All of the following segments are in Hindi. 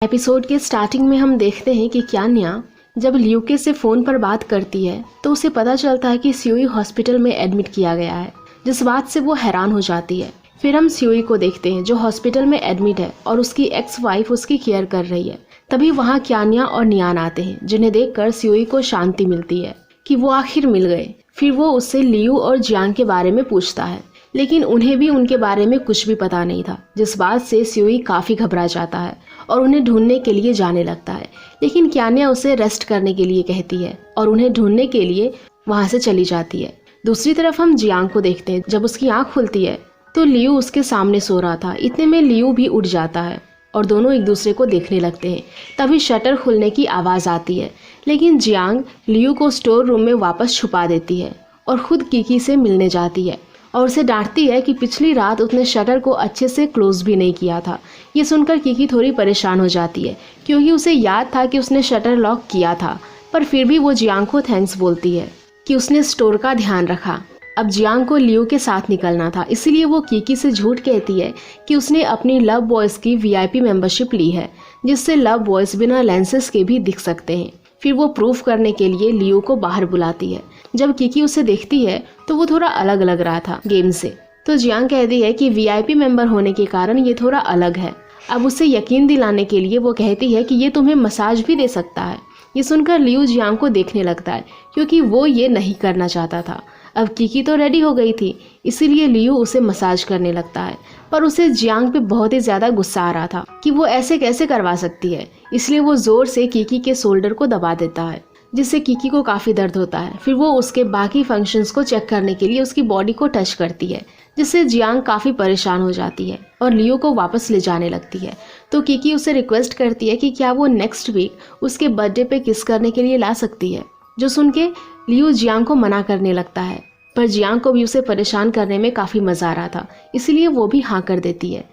एपिसोड के स्टार्टिंग में हम देखते हैं कि क्यान्या जब ल्यूके से फ़ोन पर बात करती है तो उसे पता चलता है कि स्यूई हॉस्पिटल में एडमिट किया गया है, जिस बात से वो हैरान हो जाती है। फिर हम स्यूई को देखते हैं जो हॉस्पिटल में एडमिट है और उसकी एक्स वाइफ उसकी केयर कर रही है। तभी वहाँ क्यान्या और नियान आते हैं, जिन्हें देखकर स्यूई को शांति मिलती है कि वो आखिर मिल गए। फिर वो उससे लियू और जियांग के बारे में पूछता है, लेकिन उन्हें भी उनके बारे में कुछ भी पता नहीं था, जिस बात से स्यूई काफ़ी घबरा जाता है और उन्हें ढूंढने के लिए जाने लगता है। लेकिन क्यान्या उसे रेस्ट करने के लिए कहती है और उन्हें ढूंढने के लिए वहाँ से चली जाती है। दूसरी तरफ हम जियांग को देखते हैं। जब उसकी आँख खुलती है तो लियू उसके सामने सो रहा था। इतने में लियू भी उठ जाता है और दोनों एक दूसरे को देखने लगते हैं। तभी शटर खुलने की आवाज़ आती है, लेकिन जियांग लियू को स्टोर रूम में वापस छुपा देती है और खुद कीकी से मिलने जाती है और उसे डांटती है कि पिछली रात उसने शटर को अच्छे से क्लोज भी नहीं किया था। ये सुनकर कीकी थोड़ी परेशान हो जाती है, क्योंकि उसे याद था कि उसने शटर लॉक किया था, पर फिर भी वो जियांग को थैंक्स बोलती है कि उसने स्टोर का ध्यान रखा। अब जियांग को लियू के साथ निकलना था, इसीलिए वो कीकी से झूठ कहती है कि उसने अपनी लव बॉयज़ की VIP मेंबरशिप ली है, जिससे लव बॉयज़ बिना लेंसेज के भी दिख सकते हैं। फिर वो प्रूफ करने के लिए लियू को बाहर बुलाती है। जब कीकी उसे देखती है तो वो थोड़ा अलग लग रहा था गेम से, तो जियांग कहती है कि VIP मेंबर होने के कारण ये थोड़ा अलग है। अब उसे यकीन दिलाने के लिए वो कहती है कि ये तुम्हें मसाज भी दे सकता है। ये सुनकर लियू जियांग को देखने लगता है, क्योंकि वो ये नहीं करना चाहता था। अब कीकी तो रेडी हो गई थी, इसीलिए लियू उसे मसाज करने लगता है, पर उसे जियांग पे बहुत ही ज़्यादा गुस्सा आ रहा था कि वो ऐसे कैसे करवा सकती है। इसलिए वो ज़ोर से कीकी के शोल्डर को दबा देता है, जिससे कीकी को काफ़ी दर्द होता है। फिर वो उसके बाकी फंक्शंस को चेक करने के लिए उसकी बॉडी को टच करती है, जिससे जियांग काफ़ी परेशान हो जाती है और लियू को वापस ले जाने लगती है। तो कीकी उसे रिक्वेस्ट करती है कि क्या वो नेक्स्ट वीक उसके बर्थडे पे किस करने के लिए ला सकती है, जो सुन के लियू जियांग को मना करने लगता है, पर जियांग को भी उसे परेशान करने में काफ़ी मज़ा आ रहा था, इसलिए वो भी हाँ कर देती है।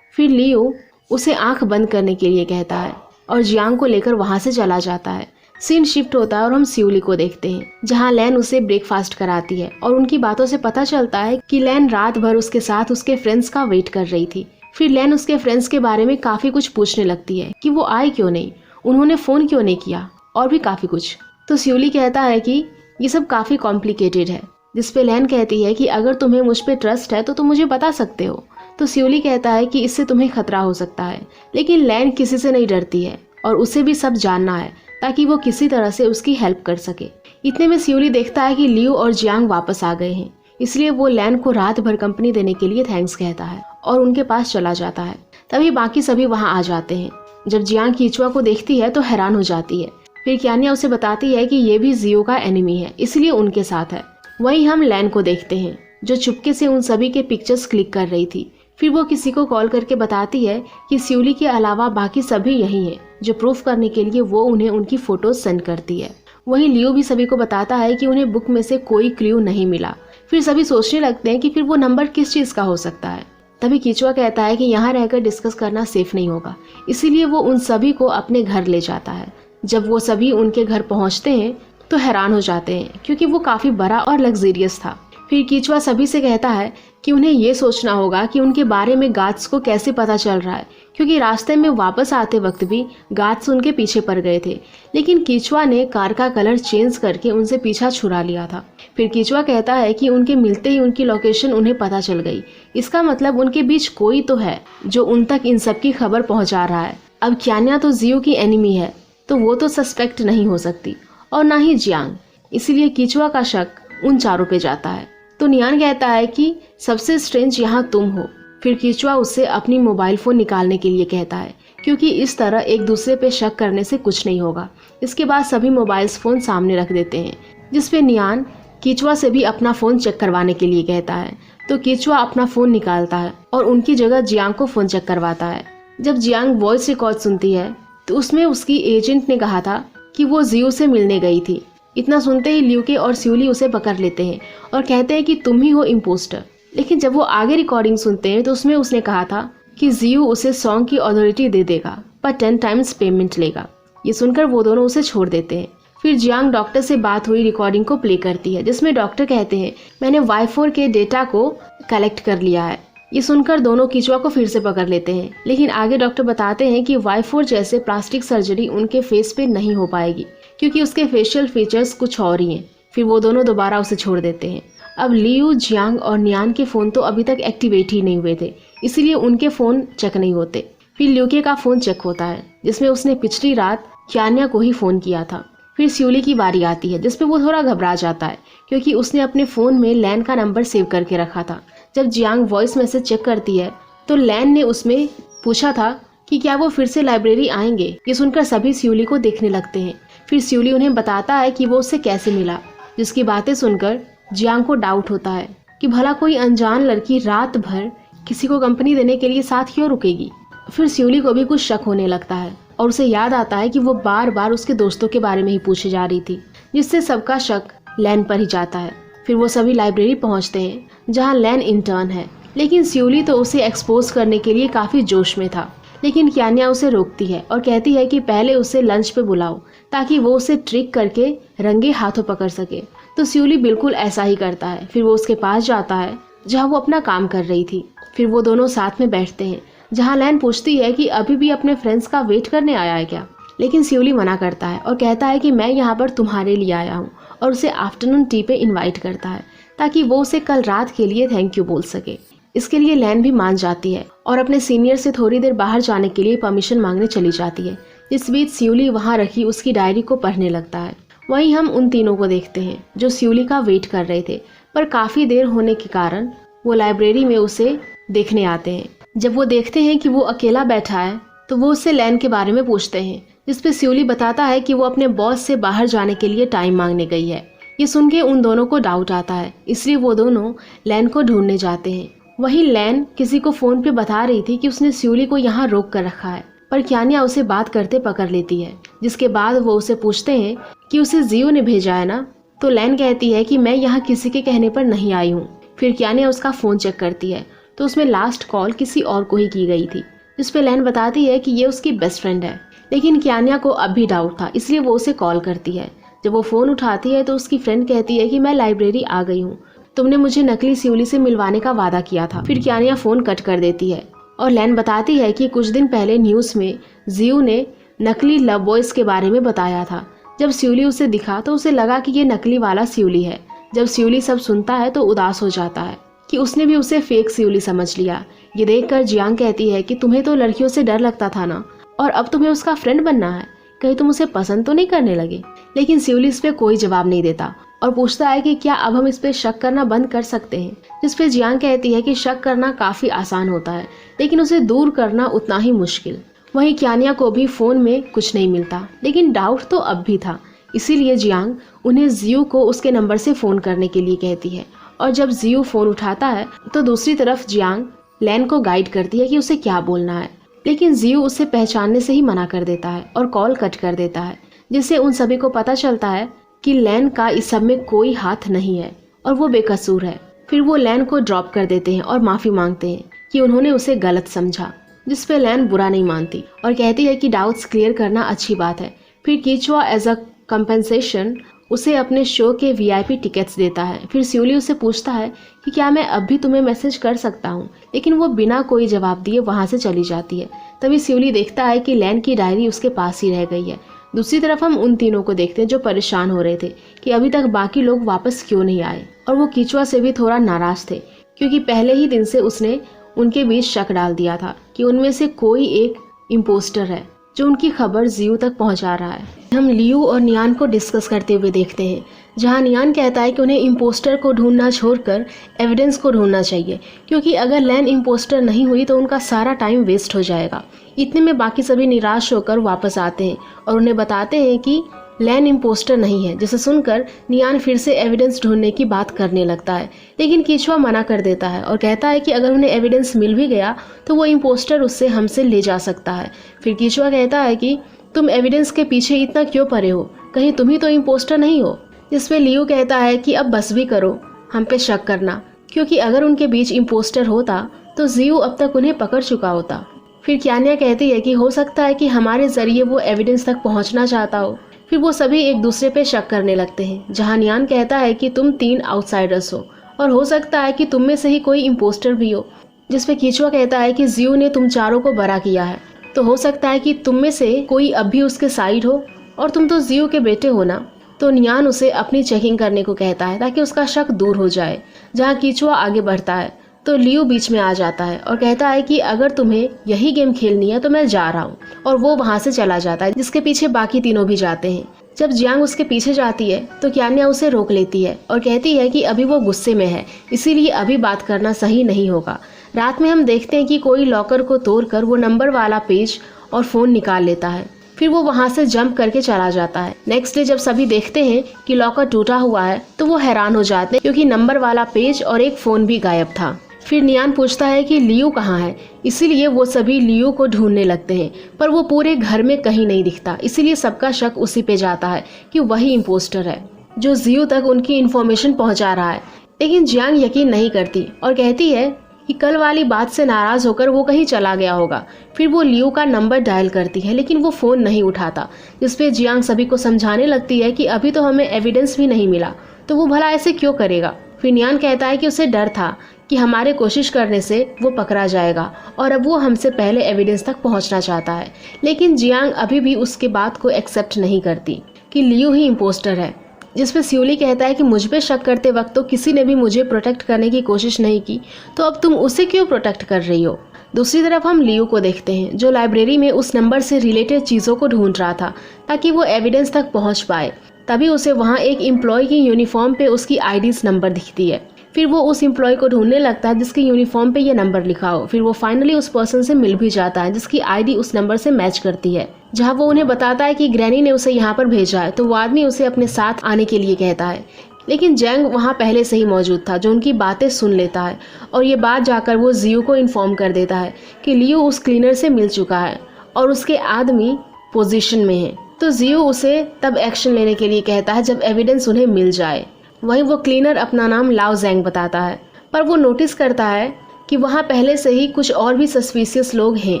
फिर लियू उसे आंख बंद करने के लिए कहता है और जियांग को लेकर वहाँ से चला जाता है। सीन शिफ्ट होता है और हम सियोली को देखते हैं, जहाँ लैन उसे ब्रेकफास्ट कराती है और उनकी बातों से पता चलता है कि लैन रात भर उसके साथ उसके फ्रेंड्स का वेट कर रही थी। फिर लैन उसके फ्रेंड्स के बारे में काफ़ी कुछ पूछने लगती है कि वो आए क्यों नहीं, उन्होंने फ़ोन क्यों नहीं किया, और भी काफ़ी कुछ। तो सियोली कहता है कि ये सब काफ़ी कॉम्प्लिकेटेड है, जिसपे लैन कहती है कि अगर तुम्हें मुझ पे ट्रस्ट है तो तुम मुझे बता सकते हो। तो सियोली कहता है कि इससे तुम्हें खतरा हो सकता है, लेकिन लैन किसी से नहीं डरती है और उसे भी सब जानना है ताकि वो किसी तरह से उसकी हेल्प कर सके। इतने में सियोली देखता है कि लियू और जियांग वापस आ गए हैं, इसलिए वो लैन को रात भर कंपनी देने के लिए थैंक्स कहता है और उनके पास चला जाता है। तभी बाकी सभी वहाँ आ जाते हैं। जब जियांग कीचुआ को देखती है तो हैरान हो जाती है। फिर क्यान्या उसे बताती है कि ये भी जियो का एनिमी है, इसलिए उनके साथ है। वहीं हम लैन को देखते हैं, जो चुपके से उन सभी के पिक्चर्स क्लिक कर रही थी। फिर वो किसी को कॉल करके बताती है कि सियोली के अलावा बाकी सभी यही हैं, जो प्रूफ करने के लिए वो उन्हें उनकी फ़ोटोज़ सेंड करती है। वहीं लियो भी सभी को बताता है कि उन्हें बुक में से कोई क्लू नहीं मिला। फिर सभी सोचने लगते हैं कि फिर वो नंबर किस चीज़ का हो सकता है। तभी कीचुआ कहता है कि यहाँ रहकर डिस्कस करना सेफ नहीं होगा, इसीलिए वो उन सभी को अपने घर ले जाता है। जब वो सभी उनके घर पहुँचते हैं तो हैरान हो जाते हैं, क्योंकि वो काफ़ी बड़ा और लग्जरियस था। फिर कीचुआ सभी से कहता है कि उन्हें ये सोचना होगा कि उनके बारे में गार्ड्स को कैसे पता चल रहा है, क्योंकि रास्ते में वापस आते वक्त भी गार्ड्स उनके पीछे पड़ गए थे, लेकिन कीचुआ ने कार का कलर चेंज करके उनसे पीछा छुड़ा लिया था। फिर कीचुआ कहता है कि उनके मिलते ही उनकी लोकेशन उन्हें पता चल गई। इसका मतलब उनके बीच कोई तो है जो उन तक इन सब की खबर पहुँचा रहा है। अब क्यान्या तो जियो की एनिमी है, तो वो तो सस्पेक्ट नहीं हो सकती, और ना ही जियांग, इसीलिए कीचुआ का शक उन चारों पे जाता है। तो नियान कहता है कि सबसे स्ट्रेंज यहाँ तुम हो। फिर कीचुआ उससे अपनी मोबाइल फ़ोन निकालने के लिए कहता है, क्योंकि इस तरह एक दूसरे पे शक करने से कुछ नहीं होगा। इसके बाद सभी मोबाइल फ़ोन सामने रख देते हैं, जिसपे नियान कीचुआ से भी अपना फ़ोन चेक करवाने के लिए कहता है। तो कीचुआ अपना फ़ोन निकालता है और उनकी जगह जियांग को फ़ोन चेक करवाता है। जब जियांग वॉइस रिकॉर्ड सुनती है तो उसमें उसकी एजेंट ने कहा था कि वो जियो से मिलने गई थी। इतना सुनते ही ल्यूके और सियोली उसे पकड़ लेते हैं और कहते हैं कि तुम ही हो इम्पोस्टर। लेकिन जब वो आगे रिकॉर्डिंग सुनते हैं तो उसमें उसने कहा था कि जियो उसे सॉन्ग की अथॉरिटी दे देगा, पर 10 टाइम्स पेमेंट लेगा। ये सुनकर वो दोनों उसे छोड़ देते हैं। फिर जियांग डॉक्टर से बात हुई रिकॉर्डिंग को प्ले करती है, जिसमें डॉक्टर कहते हैं मैंने Y4 के डेटा को कलेक्ट कर लिया है ये सुनकर दोनों कीचुआ को फिर से पकड़ लेते हैं, लेकिन आगे डॉक्टर बताते हैं कि Y4 जैसे प्लास्टिक सर्जरी उनके फेस पे नहीं हो पाएगी क्योंकि उसके फेशियल फीचर्स कुछ और ही हैं। फिर वो दोनों दोबारा उसे छोड़ देते हैं। अब लियू, जियांग और नियान के फ़ोन तो अभी तक एक्टिवेट ही नहीं हुए थे, इसीलिए उनके फ़ोन चेक नहीं होते। फिर ल्यूके का फ़ोन चेक होता है जिसमें उसने पिछली रात क्यान्या को ही फ़ोन किया था। फिर स्यूली की बारी आती है जिसपे वो थोड़ा घबरा जाता है क्योंकि उसने अपने फ़ोन में लैन का नंबर सेव करके रखा था। जब जियांग वॉइस मैसेज चेक करती है तो लैन ने उसमें पूछा था कि क्या वो फिर से लाइब्रेरी आएंगे। ये सुनकर सभी स्यूली को देखने लगते हैं। फिर स्यूली उन्हें बताता है कि वो उससे कैसे मिला, जिसकी बातें सुनकर जियांग को डाउट होता है कि भला कोई अनजान लड़की रात भर किसी को कंपनी देने के लिए साथ क्यों रुकेगी। फिर स्यूली को भी कुछ शक होने लगता है और उसे याद आता है कि वो बार बार उसके दोस्तों के बारे में ही पूछे जा रही थी, जिससे सबका शक लैन पर ही जाता है। फिर वो सभी लाइब्रेरी पहुंचते हैं जहां लैन इंटर्न है, लेकिन स्यूली तो उसे एक्सपोज करने के लिए काफ़ी जोश में था। लेकिन क्यान्या उसे रोकती है और कहती है कि पहले उसे लंच पे बुलाओ ताकि वो उसे ट्रिक करके रंगे हाथों पकड़ सके। तो स्यूली बिल्कुल ऐसा ही करता है। फिर वो उसके पास जाता है जहाँ वो अपना काम कर रही थी। फिर वो दोनों साथ में बैठते हैं जहाँ लैन पूछती है कि अभी भी अपने फ्रेंड्स का वेट करने आया है क्या, लेकिन स्यूली मना करता है और कहता है कि मैं यहाँ पर तुम्हारे लिए आया हूँ, और उसे आफ्टरनून टी पे इनवाइट करता है ताकि वो उसे कल रात के लिए थैंक यू बोल सके। इसके लिए लैन भी मान जाती है और अपने सीनियर से थोड़ी देर बाहर जाने के लिए परमिशन मांगने चली जाती है। इस बीच स्यूली वहाँ रखी उसकी डायरी को पढ़ने लगता है। वहीं हम उन तीनों को देखते हैं जो स्यूली का वेट कर रहे थे, पर काफ़ी देर होने के कारण वो लाइब्रेरी में उसे देखने आते हैं। जब वो देखते हैं कि वो अकेला बैठा है तो वो उससे लैन के बारे में पूछते हैं, जिसपे स्यूली बताता है कि वो अपने बॉस से बाहर जाने के लिए टाइम मांगने गई है। ये सुन के उन दोनों को डाउट आता है, इसलिए वो दोनों लैन को ढूंढने जाते हैं। वहीं लैन किसी को फ़ोन पे बता रही थी कि उसने स्यूली को यहाँ रोक कर रखा है, पर क्यान्या उसे बात करते पकड़ लेती है। जिसके बाद वो उसे पूछते हैं कि उसे जियो ने भेजा है ना, तो लैन कहती है कि मैं यहाँ किसी के कहने पर नहीं आई हूँ। फिर क्यान्या उसका फ़ोन चेक करती है तो उसमें लास्ट कॉल किसी और को ही की गई थी, जिसपे लैन बताती है कि ये उसकी बेस्ट फ्रेंड है। लेकिन क्यान्या को अब भी डाउट था, इसलिए वो उसे कॉल करती है। जब वो फ़ोन उठाती है तो उसकी फ्रेंड कहती है कि मैं लाइब्रेरी आ गई हूँ, तुमने मुझे नकली स्यूली से मिलवाने का वादा किया था। फिर क्यान्या फ़ोन कट कर देती है और लैन बताती है कि कुछ दिन पहले न्यूज़ में जियो ने नकली लव बॉयज़ के बारे में बताया था। जब स्यूली उसे दिखा तो उसे लगा कि ये नकली वाला स्यूली है। जब स्यूली सब सुनता है तो उदास हो जाता है कि उसने भी उसे फेक स्यूली समझ लिया। ये देखकर जियांग कहती है कि तुम्हें तो लड़कियों से डर लगता था ना, और अब तुम्हें उसका फ्रेंड बनना है, कहीं तुम उसे पसंद तो नहीं करने लगे। लेकिन स्यूली इस पे कोई जवाब नहीं देता और पूछता है कि क्या अब हम इस पे शक करना बंद कर सकते हैं। जिस पे जियांग कहती है कि शक करना काफ़ी आसान होता है, लेकिन उसे दूर करना उतना ही मुश्किल। वहीं क्यान्या को भी फ़ोन में कुछ नहीं मिलता, लेकिन डाउट तो अब भी था। इसीलिए जियांग उन्हें जियो को उसके नंबर से फ़ोन करने के लिए कहती है, और जब जियो फ़ोन उठाता है तो दूसरी तरफ जियांग लैन को गाइड करती है कि उसे क्या बोलना है, लेकिन जियो उसे पहचानने से ही मना कर देता है और कॉल कट कर देता है, जिससे उन सभी को पता चलता है कि लैन का इस सब में कोई हाथ नहीं है और वो बेकसूर है। फिर वो लैन को ड्रॉप कर देते हैं और माफ़ी मांगते हैं कि उन्होंने उसे गलत समझा, जिस पे लैन बुरा नहीं मानती और कहती है कि डाउट्स क्लियर करना अच्छी बात है। फिर कीचुआ एज अ कंपेंसेशन उसे अपने शो के VIP टिकट्स देता है। फिर स्यूली उसे पूछता है कि क्या मैं अब भी तुम्हें मैसेज कर सकता हूँ, लेकिन वो बिना कोई जवाब दिए वहाँ से चली जाती है। तभी स्यूली देखता है कि लैन की डायरी उसके पास ही रह गई है। दूसरी तरफ हम उन तीनों को देखते हैं जो परेशान हो रहे थे कि अभी तक बाकी लोग वापस क्यों नहीं आए, और वो कीचुआ से भी थोड़ा नाराज थे क्योंकि पहले ही दिन से उसने उनके बीच शक डाल दिया था कि उनमें से कोई एक इम्पोस्टर है जो उनकी खबर जियो तक पहुंचा रहा है। हम लियू और नियान को डिस्कस करते हुए देखते हैं जहां नियान कहता है कि उन्हें इम्पोस्टर को ढूंढना छोड़कर एविडेंस को ढूंढना चाहिए, क्योंकि अगर लैन इम्पोस्टर नहीं हुई तो उनका सारा टाइम वेस्ट हो जाएगा। इतने में बाकी सभी निराश होकर वापस आते हैं और उन्हें बताते हैं कि लैन इम्पोस्टर नहीं है, जिसे सुनकर नियान फिर से एविडेंस ढूंढने की बात करने लगता है, लेकिन कीचुआ मना कर देता है और कहता है कि अगर उन्हें एविडेंस मिल भी गया तो वो इम्पोस्टर उससे हमसे ले जा सकता है। फिर कीचुआ कहता है कि तुम एविडेंस के पीछे इतना क्यों पड़े हो, कहीं तुम ही तो इम्पोस्टर नहीं हो। जिस पे लियो कहता है कि अब बस भी करो हम पे शक करना, क्योंकि अगर उनके बीच इम्पोस्टर होता तो जियो अब तक उन्हें पकड़ चुका होता। फिर क्यान्या कहती है कि हो सकता है कि हमारे जरिए वो एविडेंस तक पहुंचना चाहता हो। फिर वो सभी एक दूसरे पे शक करने लगते हैं, जहां नियान कहता है कि तुम 3 आउटसाइडर्स हो और हो सकता है कि तुम में से ही कोई इम्पोस्टर भी हो। जिसपे कीचुआ कहता है कि जियो ने तुम चारों को बरा किया है, तो हो सकता है कि तुम में से कोई अब भी उसके साइड हो, और तुम तो जियो के बेटे हो ना। तो नियान उसे अपनी चेकिंग करने को कहता है ताकि उसका शक दूर हो जाए। जहाँ कीचुआ आगे बढ़ता है तो लियो बीच में आ जाता है और कहता है कि अगर तुम्हें यही गेम खेलनी है तो मैं जा रहा हूँ, और वो वहाँ से चला जाता है, जिसके पीछे बाकी तीनों भी जाते हैं। जब जियांग उसके पीछे जाती है तो क्यान्या उसे रोक लेती है और कहती है कि अभी वो गुस्से में है, इसीलिए अभी बात करना सही नहीं होगा। रात में हम देखते हैं कि कोई लॉकर को तोड़कर वो नंबर वाला पेज और फ़ोन निकाल लेता है, फिर वो वहाँ से जंप करके चला जाता है। नेक्स्ट डे जब सभी देखते हैं कि लॉकर टूटा हुआ है तो वो हैरान हो जाते हैं, क्योंकि नंबर वाला पेज और एक फ़ोन भी गायब था। फिर नियान पूछता है कि लियो कहाँ है, इसीलिए वो सभी लियो को ढूंढने लगते हैं, पर वो पूरे घर में कहीं नहीं दिखता। इसीलिए सबका शक उसी पे जाता है कि वही इम्पोस्टर है जो जियो तक उनकी इन्फॉर्मेशन पहुंचा रहा है। लेकिन जियांग यकीन नहीं करती और कहती है कि कल वाली बात से नाराज होकर वो कहीं चला गया होगा। फिर वो लियो का नंबर डायल करती है, लेकिन वो फ़ोन नहीं उठाता, जिसपे जियांग सभी को समझाने लगती है कि अभी तो हमें एविडेंस भी नहीं मिला, तो वो भला ऐसे क्यों करेगा। फिर नियान कहता है कि उसे डर था कि हमारे कोशिश करने से वो पकड़ा जाएगा, और अब वो हमसे पहले एविडेंस तक पहुंचना चाहता है। लेकिन जियांग अभी भी उसके बात को एक्सेप्ट नहीं करती कि लियो ही इम्पोस्टर है। जिसपे सियोली कहता है कि मुझ पे शक करते वक्त तो किसी ने भी मुझे प्रोटेक्ट करने की कोशिश नहीं की, तो अब तुम उसे क्यों प्रोटेक्ट कर रही हो। दूसरी तरफ हम लियो को देखते हैं जो लाइब्रेरी में उस नंबर से रिलेटेड चीज़ों को ढूंढ रहा था ताकि वो एविडेंस तक पहुंच पाए। तभी उसे वहाँ एक एम्प्लॉय की यूनिफॉर्म पे उसकी आईडीज नंबर दिखती है। फिर वो उस एम्प्लॉय को ढूंढने लगता है जिसकी यूनिफॉर्म पे ये नंबर लिखा हो। फिर वो फाइनली उस पर्सन से मिल भी जाता है जिसकी आईडी उस नंबर से मैच करती है। जहाँ वो उन्हें बताता है कि ग्रैनी ने उसे यहाँ पर भेजा है, तो वो आदमी उसे अपने साथ आने के लिए कहता है। लेकिन जैंग वहाँ पहले से ही मौजूद था, जो उनकी बातें सुन लेता है, और ये बात जाकर वो जियो को इन्फॉर्म कर देता है कि लियो उस क्लीनर से मिल चुका है और उसके आदमी पोजीशन में है। तो जियो उसे तब एक्शन लेने के लिए कहता है जब एविडेंस उन्हें मिल जाए। वहीं वो क्लीनर अपना नाम लाओ जैंग बताता है, पर वो नोटिस करता है कि वहाँ पहले से ही कुछ और भी सस्पिशियस लोग हैं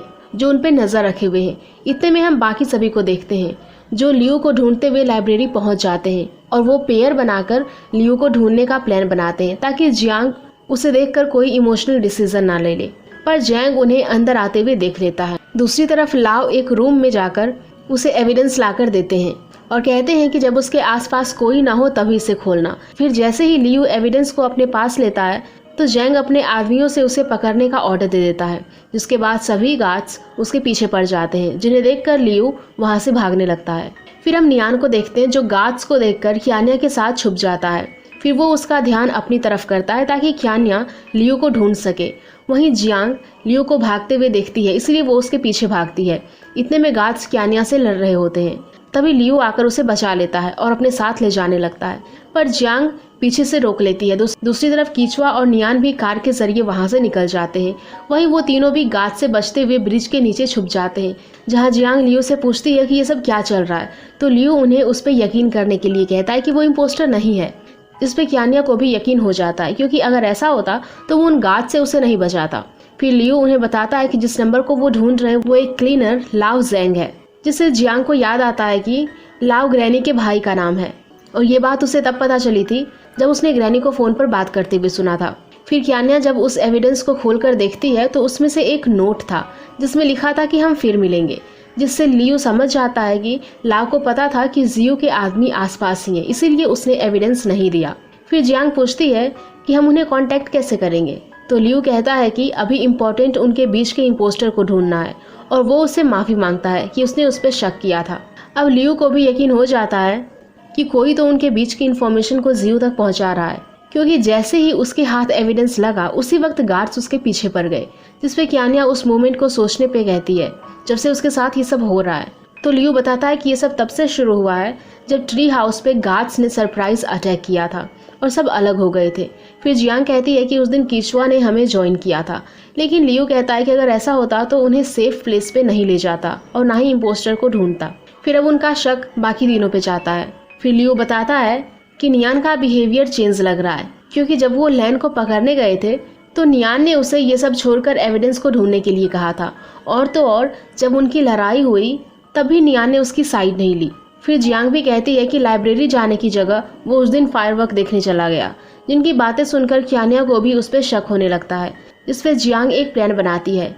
जो उन पे नज़र रखे हुए हैं। इतने में हम बाकी सभी को देखते हैं जो लियो को ढूंढते हुए लाइब्रेरी पहुंच जाते हैं, और वो पेयर बनाकर लियो को ढूंढने का प्लान बनाते हैं ताकि जियांग उसे देखकर कोई इमोशनल डिसीजन ना ले ले। पर जैंग उन्हें अंदर आते हुए देख लेता है। दूसरी तरफ लाओ एक रूम में जाकर उसे एविडेंस लाकर देते हैं और कहते हैं कि जब उसके आसपास कोई ना हो तभी इसे खोलना। फिर जैसे ही लियो एविडेंस को अपने पास लेता है तो जैंग अपने आदमियों से उसे पकड़ने का ऑर्डर दे देता है, जिसके बाद सभी गार्ड्स उसके पीछे पड़ जाते हैं, जिन्हें देखकर लियो वहां से भागने लगता है। फिर हम नियान को देखते हैं जो गार्ड्स को देखकर क्यान्या के साथ छुप जाता है। फिर वो उसका ध्यान अपनी तरफ करता है ताकि क्यान्या लियो को ढूंढ सके। वहीं जियांग लियो को भागते हुए देखती है, इसलिए वो उसके पीछे भागती है। इतने में गार्ड्स क्यान्या से लड़ रहे होते हैं। तभी लियो आकर उसे बचा लेता है और अपने साथ ले जाने लगता है, पर जियांग पीछे से रोक लेती है। दूसरी तरफ कीचुआ और नियान भी कार के जरिए वहां से निकल जाते हैं। वहीं वो तीनों भी गार्ड से बचते हुए ब्रिज के नीचे छुप जाते हैं, जहां जियांग लियो से पूछती है कि ये सब क्या चल रहा है। तो लियो उन्हें उस पर यकीन करने के लिए कहता है कि वो इम्पोस्टर नहीं है। इस पे क्यान्या को भी यकीन हो जाता है, क्योंकि अगर ऐसा होता तो वो उन गार्ड से उसे नहीं बचाता। फिर लियो उन्हें बताता है कि जिस नंबर को वो ढूंढ रहे हैं वो एक क्लीनर लाओ जैंग है, जिससे जियांग को याद आता है कि लाओ ग्रैनी के भाई का नाम है, और ये बात उसे तब पता चली थी जब उसने ग्रैनी को फ़ोन पर बात करते हुए सुना था। फिर क्यान्या जब उस एविडेंस को खोलकर देखती है तो उसमें से एक नोट था जिसमें लिखा था कि हम फिर मिलेंगे, जिससे लियो समझ जाता है कि लाओ को पता था कि जियो के आदमी आसपास ही हैं, इसीलिए उसने एविडेंस नहीं दिया। फिर जियांग पूछती है कि हम उन्हें कांटेक्ट कैसे करेंगे, तो लियो कहता है कि अभी इम्पोर्टेंट उनके बीच के इम्पोस्टर को ढूंढना है, और वो उससे माफ़ी मांगता है कि उसने उस पर शक किया था। अब लियो को भी यकीन हो जाता है कि कोई तो उनके बीच की इन्फॉर्मेशन को जियो तक पहुंचा रहा है, क्योंकि जैसे ही उसके हाथ एविडेंस लगा उसी वक्त गार्ड्स उसके पीछे पड़ गए। जिसपे क्यान्या उस मोमेंट को सोचने पे कहती है जब से उसके साथ ये सब हो रहा है। तो लियो बताता है कि ये सब तब से शुरू हुआ है जब ट्री हाउस पे गार्ड्स ने सरप्राइज अटैक किया था और सब अलग हो गए थे। फिर जियांग कहती है कि उस दिन कीचुआ ने हमें ज्वाइन किया था, लेकिन लियो कहता है कि अगर ऐसा होता तो उन्हें सेफ प्लेस पे नहीं ले जाता और ना ही इम्पोस्टर को ढूंढता। फिर अब उनका शक बाकी तीनों पे जाता है। फिर लियो बताता है कि नियान का बिहेवियर चेंज लग रहा है, क्योंकि जब वो लैन को पकड़ने गए थे तो नियान ने उसे ये सब छोड़कर एविडेंस को ढूंढने के लिए कहा था, और तो और जब उनकी लड़ाई हुई तब भी नियान ने उसकी साइड नहीं ली। फिर जियांग भी कहती है कि लाइब्रेरी जाने की जगह वो उस दिन फायरवर्क देखने चला गया, जिनकी बातें सुनकर क्यान्या को भी उस पर शक होने लगता है। जिसपे जियांग एक प्लान बनाती है